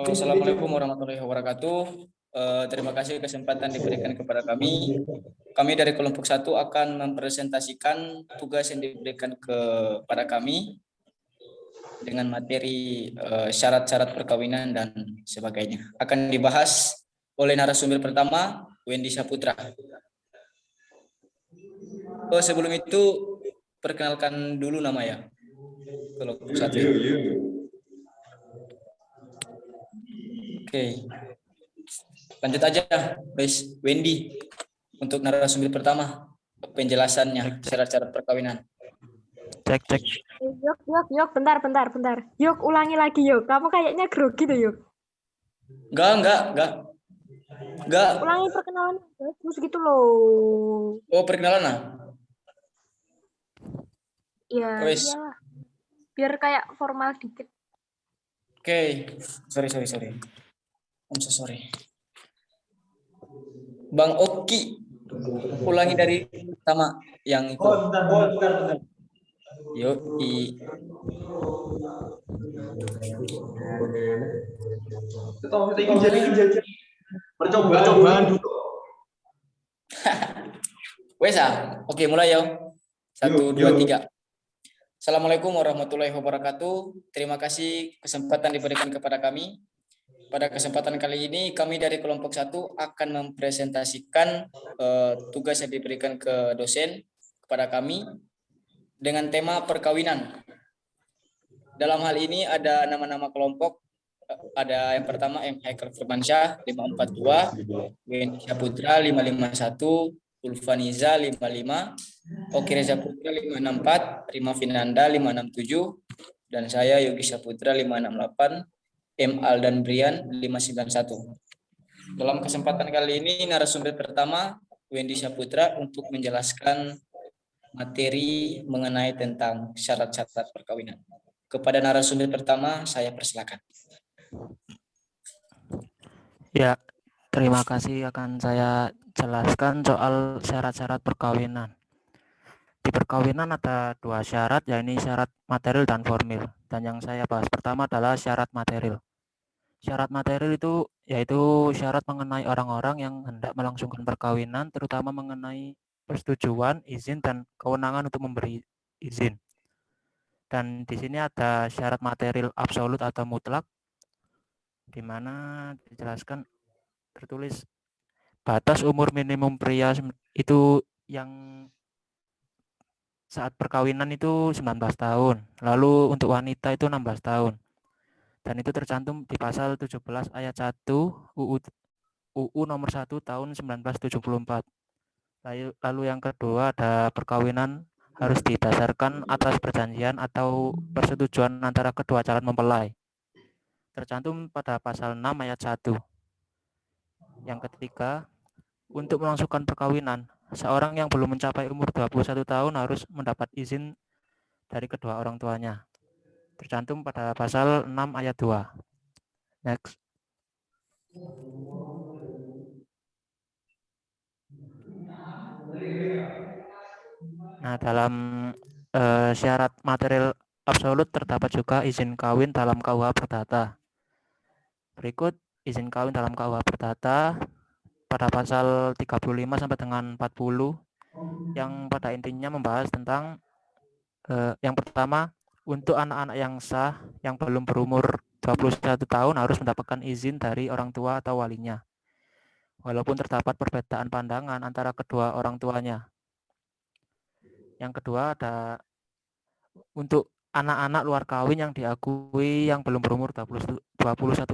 Assalamualaikum warahmatullahi wabarakatuh. Terima kasih kesempatan diberikan kepada kami. Kami dari kelompok 1 akan mempresentasikan tugas yang diberikan kepada kami dengan materi syarat-syarat perkawinan dan sebagainya. Akan dibahas oleh narasumber pertama, Wendy Saputra. Sebelum itu, perkenalkan dulu nama ya. Kelompok 1. Oke. Lanjut aja, guys. Wendy, untuk narasumber pertama, penjelasannya syarat-syarat perkawinan. Cek. Yuk, bentar. Yuk, ulangi lagi yuk. Kamu kayaknya grogi tuh yuk. Enggak. Ulangi perkenalan terus gitu loh. Oh, perkenalan nah? Iya. Biar kayak formal dikit. Oke. Sorry. I'm so sorry. Bang Oki, ulangi dari pertama yang itu. Bentar. Yoi. Percobaan dulu. Wesa, oke mulai yo. 1, 2, 3. Assalamualaikum warahmatullahi wabarakatuh. Terima kasih kesempatan diberikan kepada kami. Pada kesempatan kali ini kami dari kelompok 1 akan mempresentasikan tugas yang diberikan ke dosen kepada kami dengan tema perkawinan. Dalam hal ini ada nama-nama kelompok. Ada yang pertama M. Haikal Firmansyah 542, Wendy Saputra 551, Ulfaniza 55, Oki Reza Putra 564, Rima Finanda 567, dan saya Yogi Saputra 568, M. Aldan Brian 591. Dalam kesempatan kali ini narasumber pertama Wendy Saputra untuk menjelaskan materi mengenai tentang syarat-syarat perkawinan. Kepada narasumber pertama saya persilakan. Ya, terima kasih. Akan saya jelaskan soal syarat-syarat perkawinan. Di perkawinan ada 2 syarat, yaitu syarat material dan formil. Dan yang saya bahas pertama adalah syarat material. Syarat material itu yaitu syarat mengenai orang-orang yang hendak melangsungkan perkawinan, terutama mengenai persetujuan, izin, dan kewenangan untuk memberi izin. Dan di sini ada syarat material absolut atau mutlak, di mana dijelaskan tertulis batas umur minimum pria itu yang saat perkawinan itu 19 tahun, lalu untuk wanita itu 16 tahun. Dan itu tercantum di pasal 17 ayat 1 UU nomor 1 tahun 1974. Lalu yang kedua ada perkawinan harus didasarkan atas perjanjian atau persetujuan antara kedua calon mempelai. Tercantum pada pasal 6 ayat 1. Yang ketiga, untuk melangsungkan perkawinan, seorang yang belum mencapai umur 21 tahun harus mendapat izin dari kedua orang tuanya. Tercantum pada pasal 6 ayat 2. Next. Nah, dalam syarat material absolut terdapat juga izin kawin dalam KUH Perdata. Berikut izin kawin dalam KUH Perdata pada pasal 35 sampai dengan 40 yang pada intinya membahas tentang yang pertama, untuk anak-anak yang sah yang belum berumur 21 tahun harus mendapatkan izin dari orang tua atau walinya, walaupun terdapat perbedaan pandangan antara kedua orang tuanya. Yang kedua ada untuk anak-anak luar kawin yang diakui yang belum berumur 21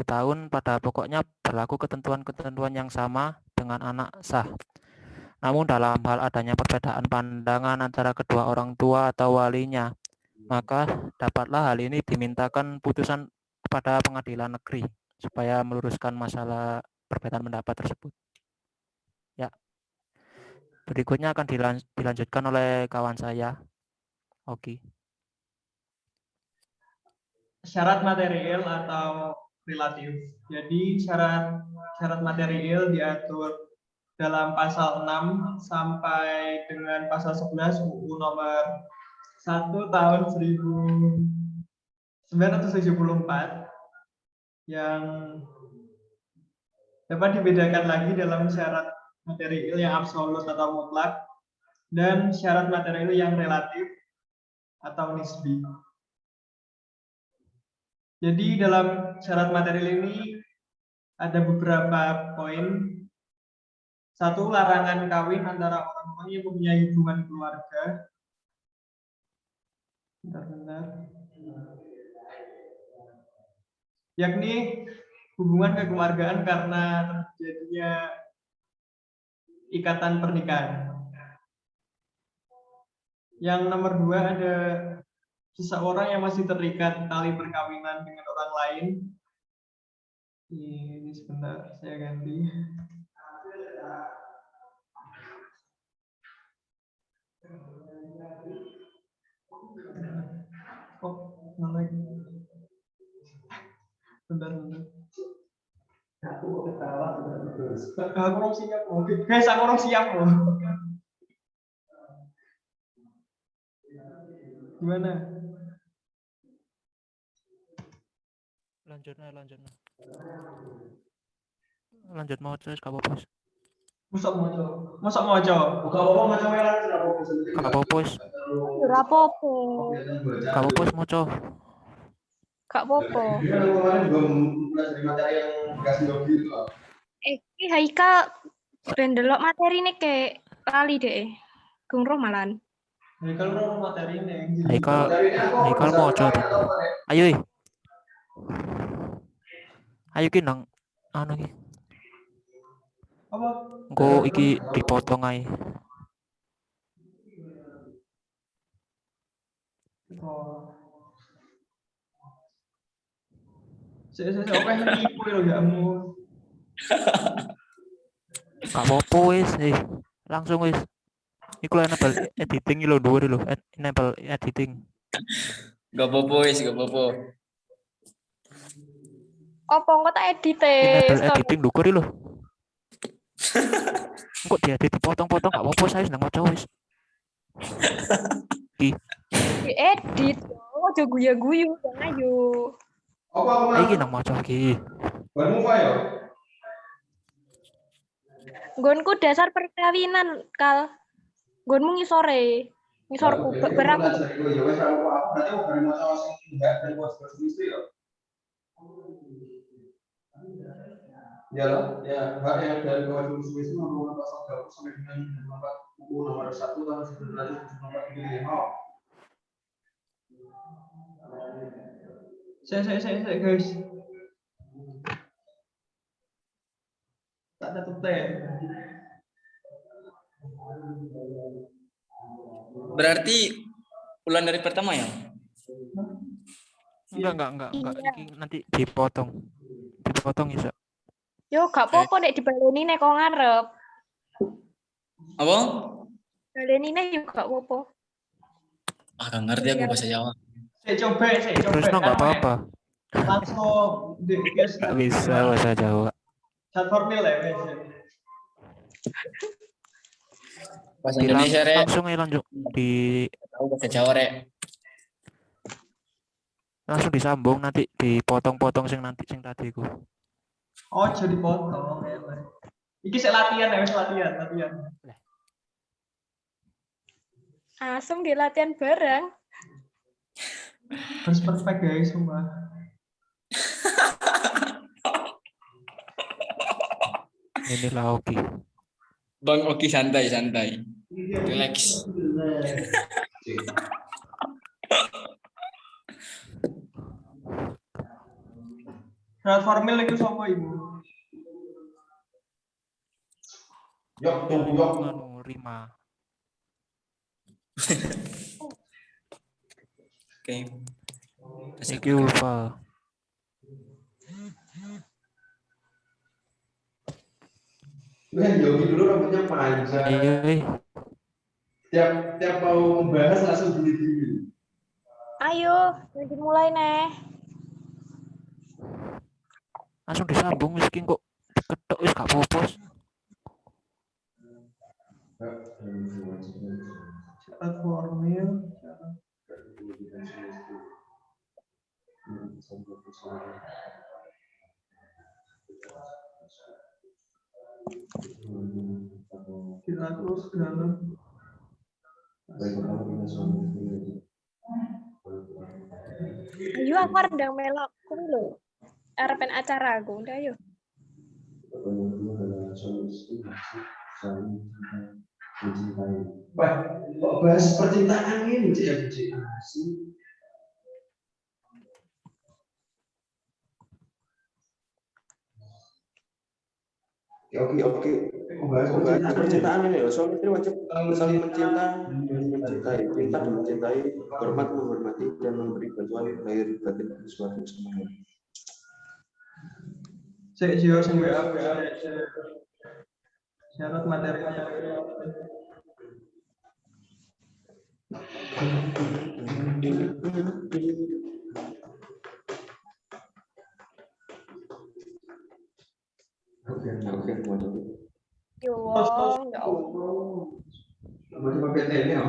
tahun, pada pokoknya berlaku ketentuan-ketentuan yang sama dengan anak sah. Namun dalam hal adanya perbedaan pandangan antara kedua orang tua atau walinya, maka dapatlah hal ini dimintakan putusan kepada pengadilan negeri supaya meluruskan masalah perbedaan pendapat tersebut. Ya. Berikutnya akan dilanjutkan oleh kawan saya, Oki. Syarat material atau relatif. Jadi syarat material diatur dalam pasal 6 sampai dengan pasal 11 UU nomor 1 tahun 974 yang dapat dibedakan lagi dalam syarat material yang absolut atau mutlak dan syarat material yang relatif atau nisbi. Jadi dalam syarat material ini ada beberapa poin. Satu, larangan kawin antara orang-orang yang mempunyai hubungan keluarga. Bentar. Yakni hubungan kekeluargaan karena terjadinya ikatan pernikahan. Yang nomor 2 ada seseorang yang masih terikat tali perkawinan dengan orang lain. Ini sebentar, saya ganti. Oh, lagi. Bentar. Aku orang siap. Guys, aku orang siap loh. Gimana? Lanjut. Lanjut mau terus gak apa-apa. Mosok mojo. Gak apa-apa mojo melan Gak apa-apa. Ora apa-apa. Gak apa-apa moco. Gak apa-apa. Kemarin juga mempelajari materi yang dikasih hobi itu. Iki Haika ben delok materi nih kayak lali deh. Gung roh malan. Haikal ora materi ini. Haikal moco tuh. Ayo. Ayo ki nang anu ki. Apa? Engko iki dipotong ae. Oh. Saya oke nipu lho ya ampun. Gak apa-apa wis, langsung wis. Iku enable editing lho dhuwur lho, enable editing. Gak apa-apa wis, gak apa-apa. Apa engko tak edit Enable editing dhuwur lho. Engko diedit dipotong-potong gak apa-apa saya nang maca wis. diedit. Ojo guyu-guyu, ayo. Apa Iki nang maca iki. Baru ya? Nggonku dasar perkawinan, Kal. Nggonmu ngisore. Ngisorku berapa? Ya wes aku berarti mau beri masalah sing enggak dan bos istri ya. Ya lah, ya hak yang dari kewajiban suami itu menurut pasal 30 sampai dengan 24 buku nomor 1 tahun 1974 ini. Saya guys. Tak ada teh. Berarti ulang dari pertama ya? Enggak. Iya. Iki nanti dipotong. Dipotong bisa. Yo gak apa-apa nek dibaleni nek kok ngarep. Apa? Baleni nek yo gak apa-apa. Ah, gak ngerti aku bahasa Jawa. Saya coba. Terus no enggak apa-apa. Langsung di Enggak bisa bahasa Jawa. chat formil ya, guys. Bahasa Indonesia, Rek. Langsung aja lanjut di Tahu bahasa Jawa, Rek. langsung disambung nanti dipotong-potong sing tadi ku. Oh, jadi potong. Iki saya latihan ya, latihan. Asem di latihan bareng. Harus perfect guys semua. Inilah Oki. Bang Oki santai. Relax. Syarat formil itu siapa ibu? Yok. Anu Rima. Oke. Iki Ulfa. Yogi dulu rambutnya panjang. Ayo. Tiap mau membahas langsung gini. Ayo, lanjut mulai nih. Langsung disambung wis kok diketok wis gak apa-apa. Syarat formil. Kira segala. Ayo aku rendang melok kuwi lho. Arepen acara aku, udah ayo. Wah, kok bahas percintaan ini, Cik, ya, Cik? Asik. Oke. Bahas percintaan ini loh. Suami istri wajib saling mencinta dan mencintai, cinta dan mencintai, hormat menghormati dan memberi bantuan lahir batin suatu semuanya. Saya jauh sampai apa? Syarat materinya. Oke. Yo, ya Allah. Masih pakai tele ya?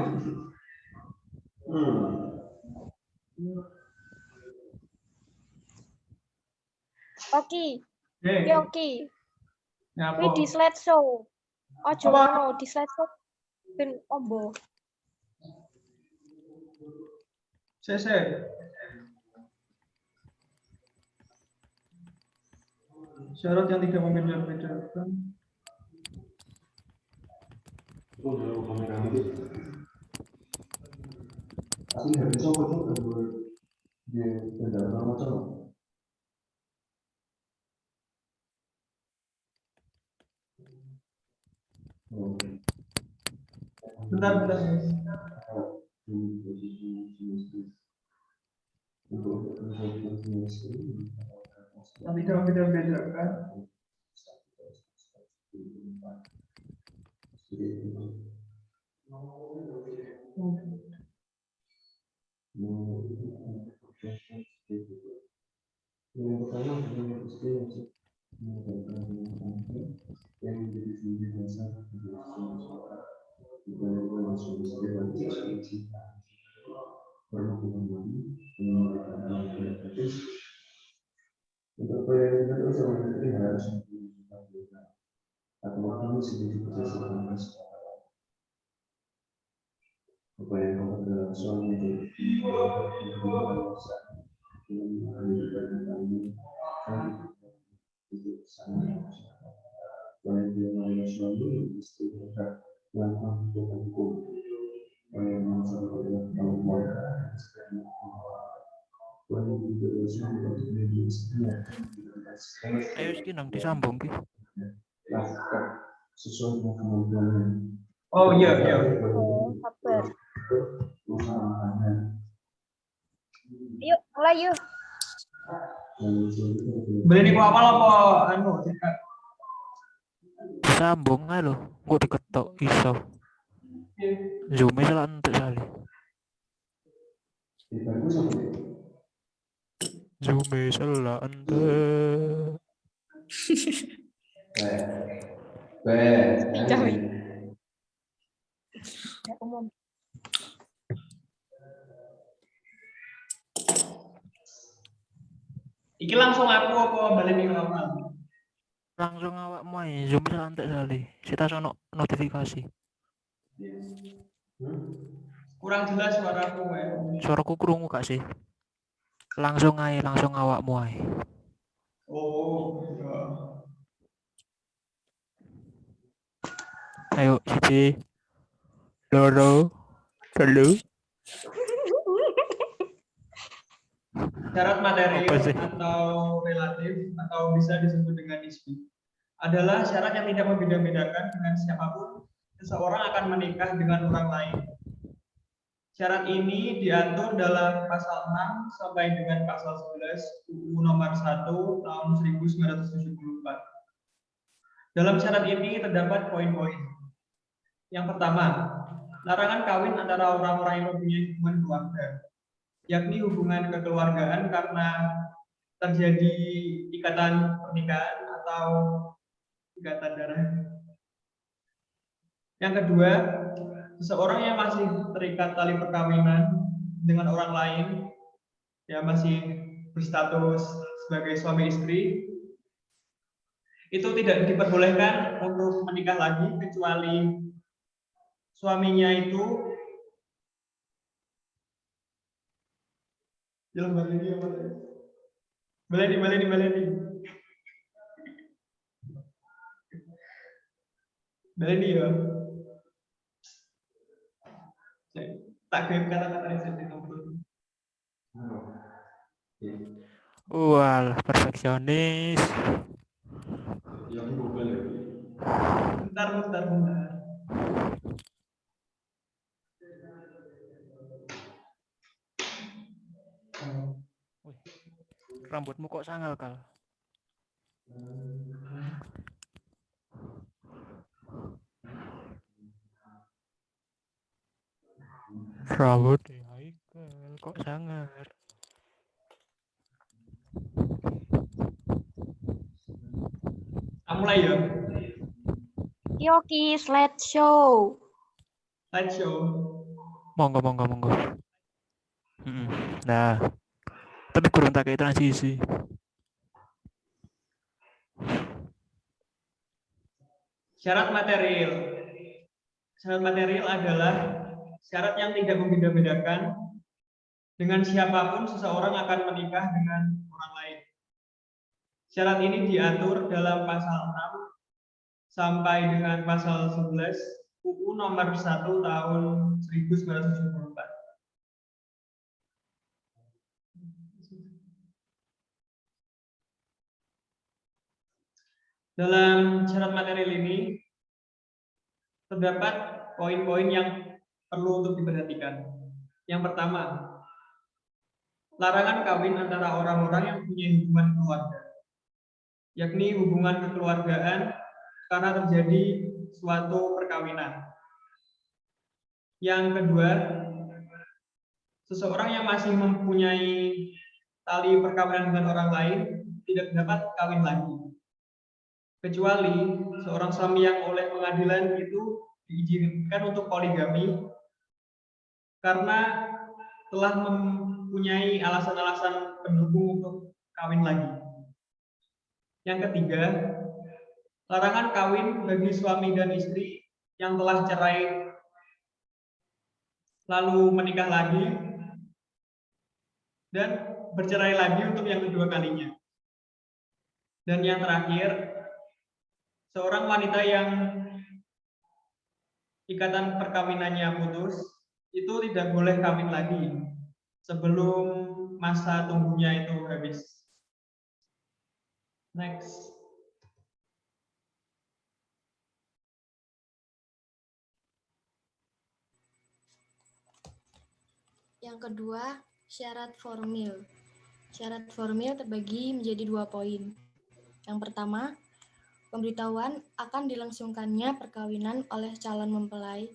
Oke, oke. Nyapa? Kuwi di slideshow. Ojo ngono, di slideshow ben ombo. Saya. Syarat yang tidak membedakan. Asli habis apa tuh? Dia kendaraan macam. Bentar. Yang tidak membedakan. Yang pertama adalah yang menjadi sendiri dasar untuk prioritas itu sebenarnya harus atau waktu sendiri berdasarkan upaya kepada suami itu Ayo iki nang disambung ki. sesuai dengan kemampuannya. Oh iya. Oh, sabar. Yuk, mulai yuk. Beli niku awal apa anu? Disambung ae lho, kok diketok iso. Zoom salah entek sali. Zoom salah entek. Cawi. Ya umum. Iki langsung aku apa balik niku awal? Langsung awakmu ae, Zoom salah entek sali. Sita sono notifikasi. Kurang jelas suaraku ya. Suaraku krungu gak sih? Langsung awakmu ae. Oh, iya. Ayo, siji. Loro. Telu. Syarat material Apa sih? atau relatif atau bisa disebut dengan nisbi adalah syarat yang tidak membeda-bedakan dengan siapapun seseorang akan menikah dengan orang lain. Syarat ini diatur dalam pasal 6 sampai dengan pasal 11 UU nomor 1 tahun 1974. Dalam syarat ini terdapat poin-poin. Yang pertama, larangan kawin antara orang-orang yang mempunyai hubungan keluarga, yakni hubungan kekeluargaan karena terjadi ikatan pernikahan atau ikatan darah. Yang kedua, seseorang yang masih terikat tali perkawinan dengan orang lain, ya masih berstatus sebagai suami istri itu tidak diperbolehkan untuk menikah lagi kecuali suaminya itu Baleni ya. Tak game kata-kata itu. Wah, perfeksionis. Bentar. Wih, rambutmu kok sangal, Kal? Rambut Haikal kok sangar? Mulai ya. Yoki slideshow. Monggo. Nah, tapi kurang tak kayak transisi. Syarat material. Syarat material adalah syarat yang tidak membeda-bedakan dengan siapapun seseorang akan menikah dengan orang lain. Syarat ini diatur dalam pasal 6 sampai dengan pasal 11 UU nomor 1 tahun 1974. Dalam syarat material ini terdapat poin-poin yang perlu untuk diperhatikan. Yang pertama, larangan kawin antara orang-orang yang punya hubungan keluarga, yakni hubungan kekeluargaan karena terjadi suatu perkawinan. Yang kedua, seseorang yang masih mempunyai tali perkawinan dengan orang lain tidak dapat kawin lagi, kecuali seorang suami yang oleh pengadilan itu diizinkan untuk poligami karena telah mempunyai alasan-alasan pendukung untuk kawin lagi. Yang ketiga, larangan kawin bagi suami dan istri yang telah cerai lalu menikah lagi dan bercerai lagi untuk yang kedua kalinya. Dan yang terakhir, seorang wanita yang ikatan perkawinannya putus itu tidak boleh kawin lagi sebelum masa tunggunya itu habis. Next. Yang kedua, syarat formil. Syarat formil terbagi menjadi 2 poin. Yang pertama, pemberitahuan akan dilangsungkannya perkawinan oleh calon mempelai,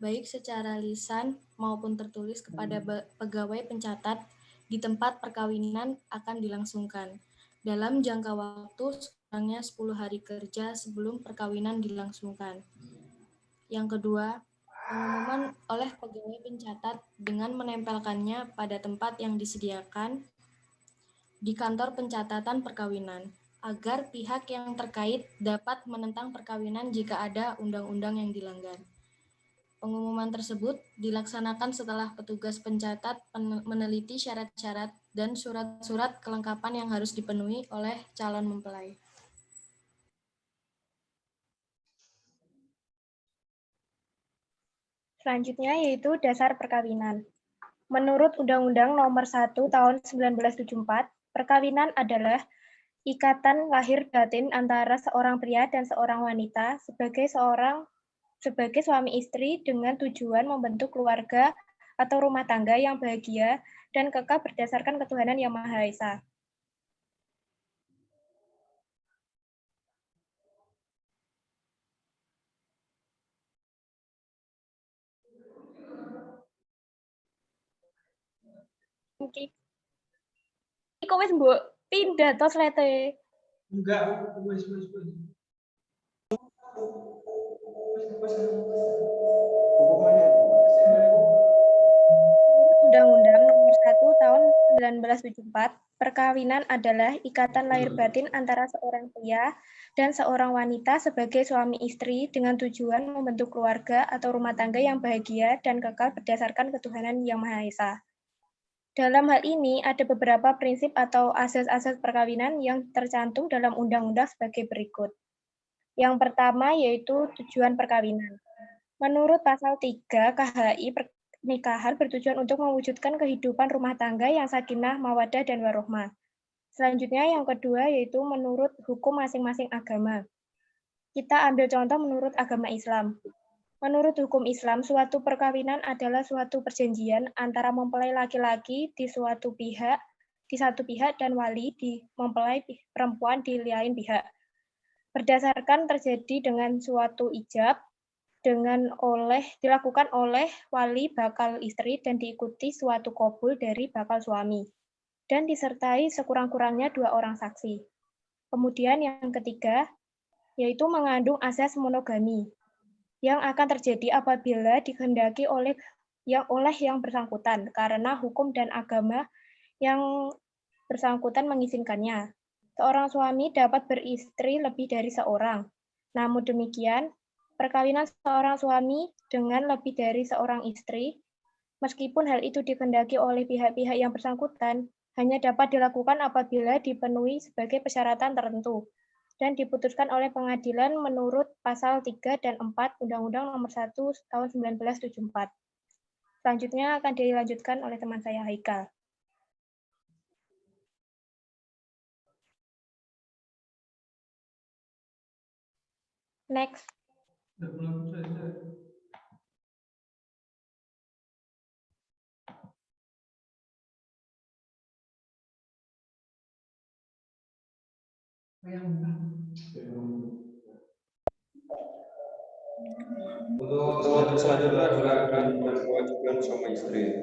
baik secara lisan maupun tertulis kepada pegawai pencatat di tempat perkawinan akan dilangsungkan, dalam jangka waktu sekurangnya 10 hari kerja sebelum perkawinan dilangsungkan. Yang kedua, pengumuman oleh pegawai pencatat dengan menempelkannya pada tempat yang disediakan di kantor pencatatan perkawinan, agar pihak yang terkait dapat menentang perkawinan jika ada undang-undang yang dilanggar. Pengumuman tersebut dilaksanakan setelah petugas pencatat meneliti syarat-syarat dan surat-surat kelengkapan yang harus dipenuhi oleh calon mempelai. Selanjutnya yaitu dasar perkawinan. Menurut Undang-Undang Nomor 1 Tahun 1974, perkawinan adalah ikatan lahir batin antara seorang pria dan seorang wanita sebagai suami istri dengan tujuan membentuk keluarga atau rumah tangga yang bahagia dan kekal berdasarkan ketuhanan Yang Maha Esa. Iku wis mbok pindah to slide. Enggak, wes. Undang-Undang Nomor 1 Tahun 1974, Perkawinan adalah ikatan lahir batin antara seorang pria dan seorang wanita sebagai suami istri dengan tujuan membentuk keluarga atau rumah tangga yang bahagia dan kekal berdasarkan ketuhanan Yang Maha Esa. Dalam hal ini ada beberapa prinsip atau asas-asas perkawinan yang tercantum dalam undang-undang sebagai berikut. Yang pertama yaitu tujuan perkawinan. Menurut pasal 3 KHI, pernikahan bertujuan untuk mewujudkan kehidupan rumah tangga yang sakinah, mawaddah, dan warohmah. Selanjutnya yang kedua yaitu menurut hukum masing-masing agama. Kita ambil contoh menurut agama Islam. Menurut hukum Islam, suatu perkawinan adalah suatu perjanjian antara mempelai laki-laki di satu pihak dan wali di mempelai perempuan di lain pihak. Berdasarkan terjadi dengan suatu ijab dilakukan oleh wali bakal istri dan diikuti suatu qabul dari bakal suami dan disertai sekurang-kurangnya 2 orang saksi. Kemudian yang ketiga, yaitu mengandung asas monogami, yang akan terjadi apabila dikehendaki oleh yang bersangkutan, karena hukum dan agama yang bersangkutan mengizinkannya. Seorang suami dapat beristri lebih dari seorang. Namun demikian, perkawinan seorang suami dengan lebih dari seorang istri, meskipun hal itu dikehendaki oleh pihak-pihak yang bersangkutan, hanya dapat dilakukan apabila dipenuhi sebagai persyaratan tertentu dan diputuskan oleh pengadilan menurut pasal 3 dan 4 Undang-Undang Nomor 1 Tahun 1974. Selanjutnya akan dilanjutkan oleh teman saya Haikal. Next. Untuk selanjutnya adalah hak dan kewajiban suami istri.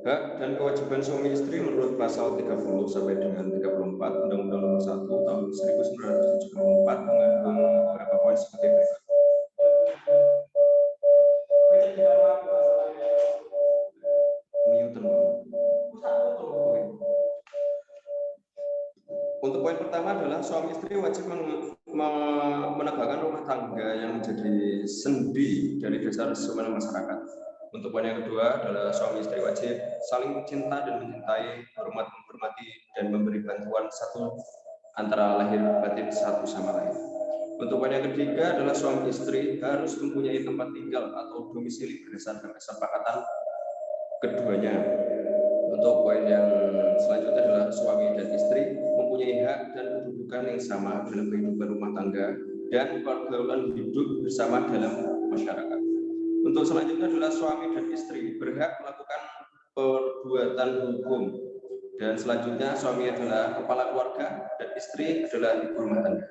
Hak dan kewajiban suami istri menurut pasal 30 sampai dengan 34 Undang-Undang Nomor 1 Tahun 1974 mengandung beberapa poin seperti berikut. Untuk poin pertama adalah suami istri wajib menegakkan rumah tangga yang menjadi sendi dari dasar semuanya masyarakat. Untuk poin yang kedua adalah suami istri wajib saling mencinta dan mencintai, hormat menghormati dan memberi bantuan satu antara lahir batin satu sama lain. Untuk poin yang ketiga adalah suami istri harus mempunyai tempat tinggal atau domisili berdasarkan kesepakatan keduanya. Untuk poin yang selanjutnya adalah suami dan istri mempunyai hak dan kedudukan yang sama dalam kehidupan rumah tangga dan pergaulan hidup bersama dalam masyarakat. Untuk selanjutnya adalah suami dan istri berhak melakukan perbuatan hukum dan selanjutnya suami adalah kepala keluarga dan istri adalah ibu rumah tangga.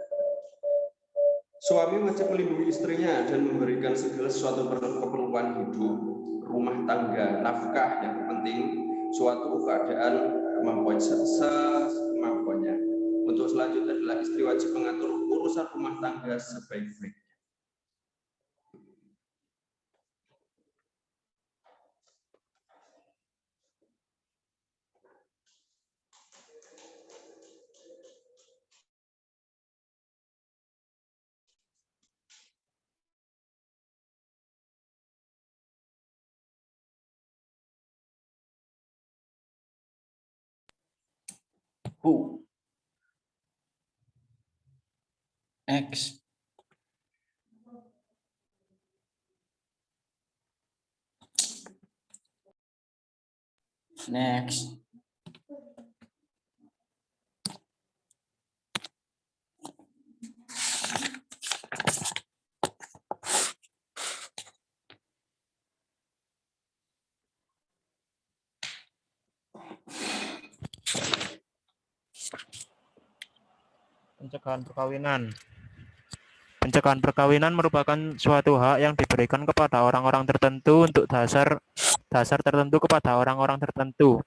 Suami wajib melindungi istrinya dan memberikan segala sesuatu keperluan hidup, rumah tangga, nafkah yang penting, suatu keadaan semampuannya. Untuk selanjutnya adalah istri wajib mengatur urusan rumah tangga sebaik-baiknya. Who? Next. Next. Pencegahan perkawinan. Pencegahan perkawinan merupakan suatu hak yang diberikan kepada orang-orang tertentu untuk dasar tertentu kepada orang-orang tertentu.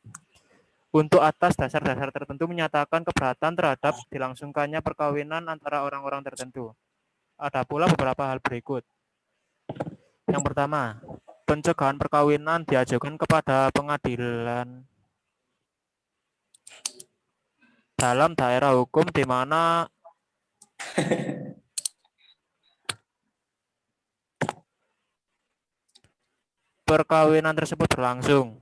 Untuk atas dasar-dasar tertentu menyatakan keberatan terhadap dilangsungkannya perkawinan antara orang-orang tertentu. Ada pula beberapa hal berikut. Yang pertama, pencegahan perkawinan diajukan kepada pengadilan dalam daerah hukum di mana perkawinan tersebut berlangsung.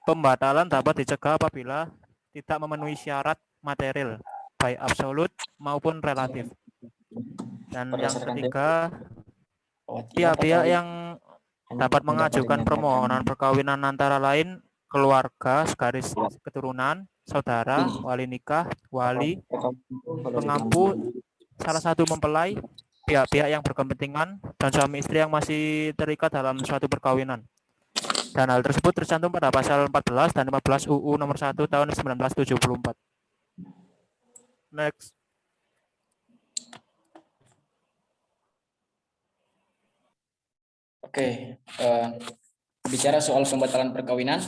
Pembatalan dapat dicegah apabila tidak memenuhi syarat material, baik absolut maupun relatif. Dan yang Berdasarkan ketiga, bahwa tiap pihak-pihak perkawinan yang dapat mengajukan permohonan perkawinan antara lain keluarga, garis keturunan, saudara, wali nikah, wali, pengampu, salah satu mempelai, pihak-pihak yang berkepentingan, dan suami istri yang masih terikat dalam suatu perkawinan. Dan hal tersebut tercantum pada pasal 14 dan 15 UU nomor 1 tahun 1974. Next. Oke, bicara soal pembatalan perkawinan,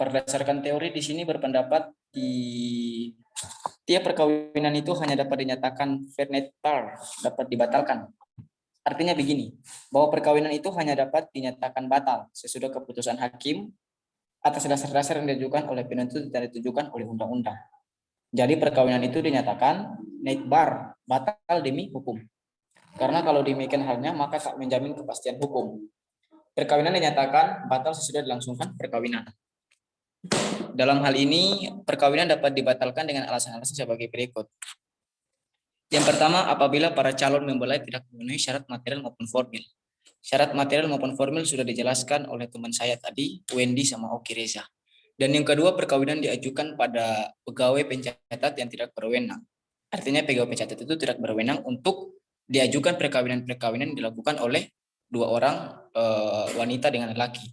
berdasarkan teori di sini berpendapat di tiap perkawinan itu hanya dapat dinyatakan vernetar, dapat dibatalkan. Artinya begini, bahwa perkawinan itu hanya dapat dinyatakan batal sesudah keputusan hakim atas dasar-dasar yang diajukan oleh penuntut dan ditujukan oleh undang-undang. Jadi perkawinan itu dinyatakan neitbar, batal demi hukum. Karena kalau demikian halnya maka tak menjamin kepastian hukum. Perkawinan dinyatakan batal sesudah dilangsungkan perkawinan. Dalam hal ini, perkawinan dapat dibatalkan dengan alasan-alasan sebagai berikut. Yang pertama, apabila para calon mempelai tidak memenuhi syarat material maupun formil. Syarat material maupun formil sudah dijelaskan oleh teman saya tadi, Wendy sama Oki Reza. Dan yang kedua, perkawinan diajukan pada pegawai pencatat yang tidak berwenang. Artinya pegawai pencatat itu tidak berwenang untuk diajukan perkawinan-perkawinan yang dilakukan oleh dua orang wanita dengan laki.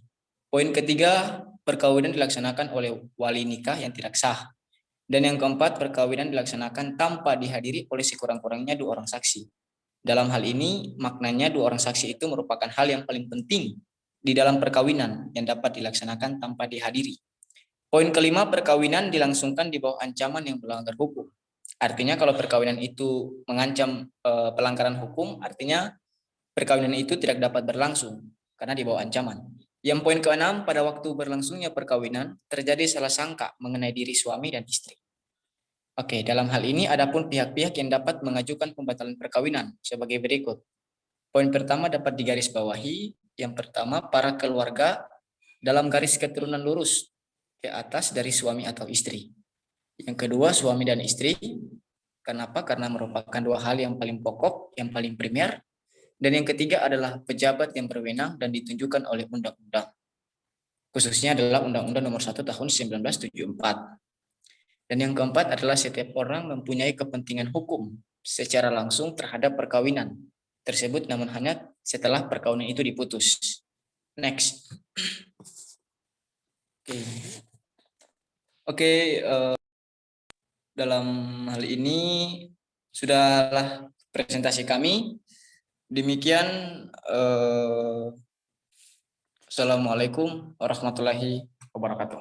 Poin ketiga, perkawinan dilaksanakan oleh wali nikah yang tidak sah. Dan yang keempat, perkawinan dilaksanakan tanpa dihadiri oleh sekurang-kurangnya dua orang saksi. Dalam hal ini, maknanya dua orang saksi itu merupakan hal yang paling penting di dalam perkawinan yang dapat dilaksanakan tanpa dihadiri. Poin kelima, perkawinan dilangsungkan di bawah ancaman yang melanggar hukum. Artinya kalau perkawinan itu mengancam pelanggaran hukum, artinya perkawinan itu tidak dapat berlangsung karena di bawah ancaman. Yang poin keenam, pada waktu berlangsungnya perkawinan, terjadi salah sangka mengenai diri suami dan istri. Oke, dalam hal ini adapun pihak-pihak yang dapat mengajukan pembatalan perkawinan sebagai berikut. Poin pertama dapat digarisbawahi. Yang pertama, para keluarga dalam garis keturunan lurus ke atas dari suami atau istri. Yang kedua, suami dan istri. Kenapa? Karena merupakan dua hal yang paling pokok, yang paling primer. Dan yang ketiga adalah pejabat yang berwenang dan ditunjukkan oleh undang-undang. Khususnya adalah Undang-Undang Nomor 1 Tahun 1974. Dan yang keempat adalah setiap orang mempunyai kepentingan hukum secara langsung terhadap perkawinan tersebut, namun hanya setelah perkawinan itu diputus. Next. Oke, dalam hal ini sudahlah presentasi kami. Demikian, Assalamualaikum warahmatullahi wabarakatuh.